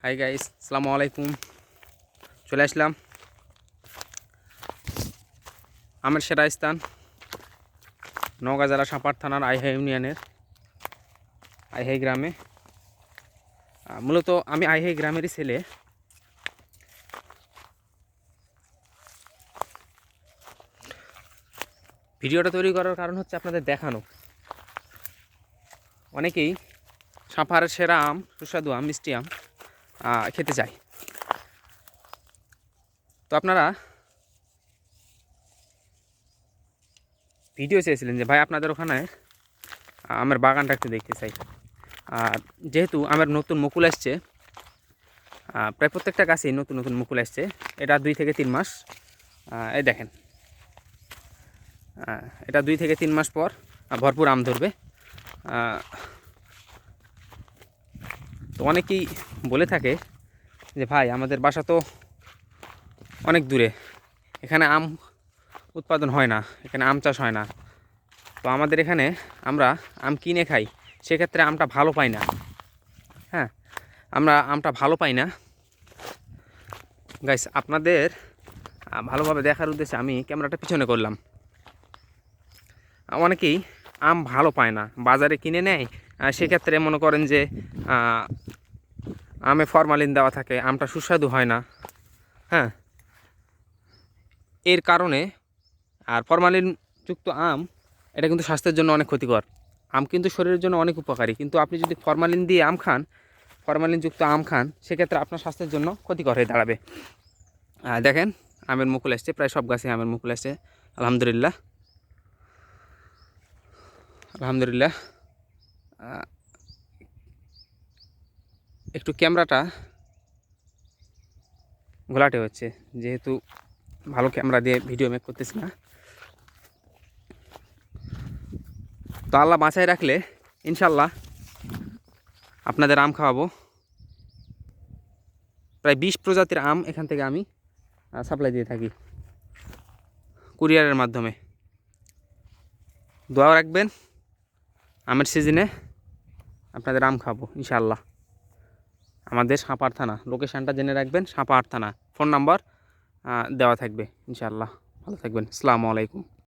Hi guys, আসসালামু আলাইকুম। চলে আসলাম আমের সেরা স্থান নওগাঁ জেলা সাপার থানার আইহাই ইউনিয়নের আইহাই গ্রামে। মূলত আমি আইহাই গ্রামেরই ছেলে। ভিডিওটা তৈরি করার কারণ হচ্ছে আপনাদের দেখানো। অনেকেই সাপারের সেরা আম, সুস্বাদু আম, মিষ্টি আম খেতে চায়। তো আপনারা ভিডিও চেয়েছিলেন যে ভাই আপনাদের ওখানে আমের বাগানটা একটু দেখতে চাই। আর যেহেতু আমের নতুন মুকুল আসছে, প্রায় প্রত্যেকটা গাছেই নতুন নতুন মুকুল আসছে। এটা 2 থেকে 3 মাস, এই দেখেন, এটা 2 থেকে 3 মাস পর ভরপুর আম ধরবে। তো অনেকেই বলে থাকে যে ভাই আমাদের বাসা তো অনেক দূরে, এখানে আম উৎপাদন হয় না, এখানে আম চাষ হয় না। তো আমাদের এখানে আমরা আম কিনে খাই, সেক্ষেত্রে আমটা ভালো পাই না। হ্যাঁ, আমরা আমটা ভালো পাই না। গাইস, আপনাদের ভালোভাবে দেখার উদ্দেশ্যে আমি ক্যামেরাটা পিছনে করলাম। অনেকেই আম ভালো পায় না, বাজারে কিনে নেয়। সেক্ষেত্রে মনে করেন যে আমে ফরমালিন দেওয়া থাকে, আমটা সুস্বাদু হয় না। হ্যাঁ, এর কারণে আর ফরমালিনযুক্ত আম এটা কিন্তু স্বাস্থ্যের জন্য অনেক ক্ষতিকর। আম কিন্তু শরীরের জন্য অনেক উপকারী, কিন্তু আপনি যদি ফরমালিন দিয়ে আম খান, ফরমালিনযুক্ত আম খান, সেক্ষেত্রে আপনার স্বাস্থ্যের জন্য ক্ষতিকর হয়ে দাঁড়াবে। দেখেন, আমের মুকুল আসছে, প্রায় সব গাছে আমের মুকুল আসছে। আলহামদুলিল্লাহ আলহামদুলিল্লাহ। একটু ক্যামেরাটা ঘোলাটে হচ্ছে, যেহেতু ভালো ক্যামেরা দিয়ে ভিডিও মেক করতেছি না। তো আল্লাহ বাঁচায় রাখলে ইনশাল্লাহ আপনাদের আম খাওয়াবো। প্রায় 20 প্রজাতির আম এখান থেকে আমি সাপ্লাই দিয়ে থাকি কুরিয়ারের মাধ্যমে। দোয়া রাখবেন, আমের সিজনে আপনাদের আম খাবো ইনশাল্লাহ। আমাদের সাপার থানা, লোকেশানটা জেনে রাখবেন, সাপার থানা। ফোন নাম্বার দেওয়া থাকবে ইনশাল্লাহ। ভালো থাকবেন, আসসালামু আলাইকুম।